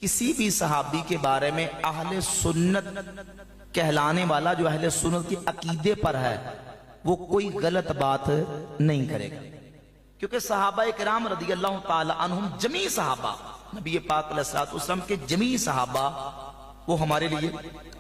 کسی بھی صحابی کے بارے میں اہل سنت کہلانے والا جو اہل سنت کے عقیدے پر ہے وہ کوئی غلط بات نہیں کرے گا، کیونکہ صحابہ کرام رضی اللہ تعالی عنہم جمیع صحابہ، نبی پاک علیہ الصلوۃ والسلام کے جمیع صحابہ وہ ہمارے لیے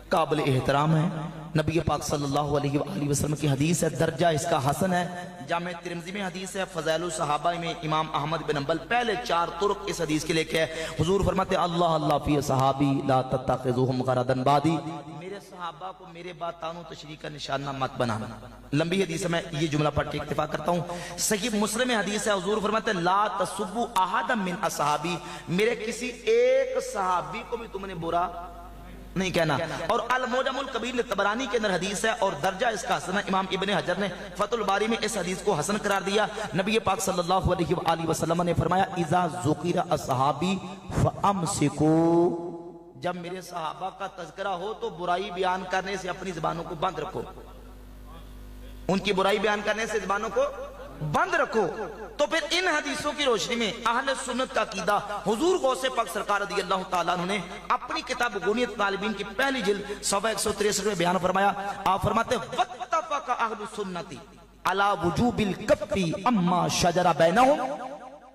قابل احترام ہیں۔ نبی پاک صلی اللہ علیہ وآلہ وسلم کی حدیث ہے، درجہ اس کا حسن ہے۔ جامع ترمذی میں حدیث ہے، فضائل الصحابہ میں امام احمد بن حنبل پہلے 4 طرق اس حدیث کے لے کے ہے۔ حضور فرماتے اللہ اللہ فی صحابی لا تتخذوہم غرضا بعدی، میرے صحابہ کو میرے بعد تانو تشریح کا نشانہ مت بنانا۔ لمبی حدیث میں یہ جملہ پڑھ کے اکتفا کرتا ہوں۔ صحیح مسلم میں حدیث ہے، حضور فرماتے لا تسبوا احدا من اصحابی، میرے کسی ایک صحابی کو بھی تم نے برا نہیں کہنا۔ اور المعجم الکبیر طبرانی کے اندر حدیث ہے اور درجہ اس کا حسن ہے۔ امام ابن حجر نے فتح الباری میں اس حدیث کو حسن قرار دیا۔ نبی پاک صلی اللہ علیہ وآلہ وسلم نے فرمایا اذا ذکر اصحابی فامسکوا، جب میرے صحابہ کا تذکرہ ہو تو برائی بیان کرنے سے اپنی زبانوں کو بند رکھو، ان کی برائی بیان کرنے سے زبانوں کو بند رکھو۔ تو پھر ان حدیثوں کی روشنی میں اہل سنت کا عقیدہ حضور غوث پاک سرکار رضی اللہ تعالیٰ عنہ نے اپنی کتاب غنیت طالبین کی پہلی جلد صفحہ 163 میں بیان فرمایا۔ آپ فرماتے واتفق اہل السنت علی وجوب الکف اما شجر بینہم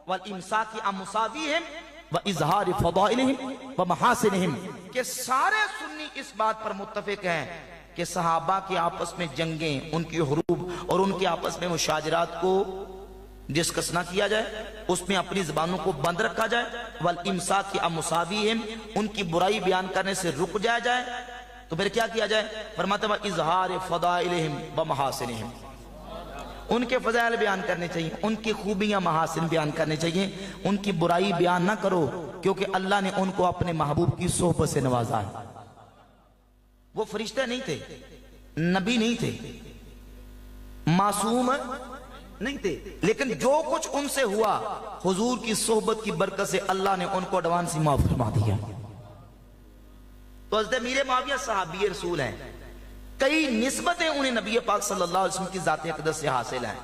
والامساک عن مساویہم واظہار فضائلہم ومحاسنہم، کہ سارے سنی اس بات پر متفق ہیں کہ صحابہ کی آپس میں جنگیں، ان کی حروب اور ان کے آپس میں مشاجرات کو ڈسکس نہ کیا جائے، اس میں اپنی زبانوں کو بند رکھا جائے، والامساک عن مساویہم، ان کی برائی بیان کرنے سے رک جایا جائے۔ تو پھر کیا کیا جائے؟ فرماتے ہیں اظہار فضائلہم ومحاسنہم، ان کے فضائل بیان کرنے چاہیے، ان کی خوبیاں محاسن بیان کرنے چاہیے، ان کی برائی بیان نہ کرو، کیونکہ اللہ نے ان کو اپنے محبوب کی صحبت سے نوازا ہے۔ وہ فرشتے نہیں تھے، نبی نہیں تھے، معصوم نہیں تھے، لیکن جو کچھ ان سے ہوا حضور کی صحبت کی برکت سے اللہ نے ان کو ایڈوانس ہی معاف فرما دیا۔ تو حضرت امیر معاویہ صحابی رسول ہیں، کئی نسبتیں انہیں نبی پاک صلی اللہ علیہ وسلم کی ذات اقدس سے حاصل ہیں۔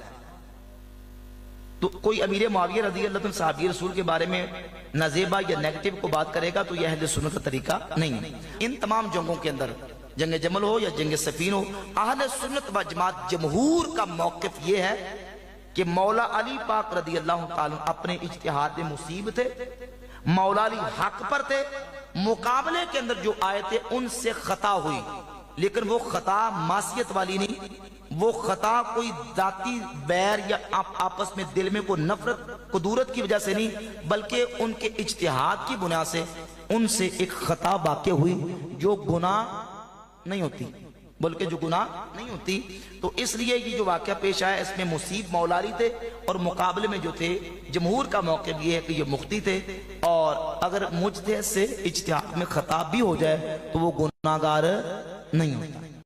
تو کوئی امیر معاویہ رضی اللہ عنہ صحابی رسول کے بارے میں نازیبا یا نیگیٹو کو بات کرے گا تو یہ اہل سنت کا طریقہ نہیں ہے۔ ان تمام جنگوں کے اندر جنگ جمل ہو یا جنگ صفین ہو، اہل سنت و جماعت جمہور کا موقف یہ ہے کہ مولا علی پاک رضی اللہ تعالیٰ اپنے اجتہاد مصیب تھے، مولا علی حق پر تھے، مقابلے کے اندر جو آئے تھے ان سے خطا ہوئی، لیکن وہ خطا معصیت والی نہیں، وہ خطا کوئی ذاتی بیر یا آپس میں دل میں کوئی نفرت قدورت کی وجہ سے نہیں، بلکہ ان کے اجتہاد کی بنیاد سے ان سے ایک خطا واقع ہوئی جو گناہ نہیں ہوتی، بلکہ جو گناہ نہیں ہوتی۔ تو اس لیے یہ جو واقعہ پیش آیا اس میں مصیب مولا علی تھے، اور مقابلے میں جو تھے جمہور کا موقف یہ ہے کہ یہ مختی تھے، اور اگر مجتہد سے اجتہاد میں خطا بھی ہو جائے تو وہ گناہگار نہیں ہوتا۔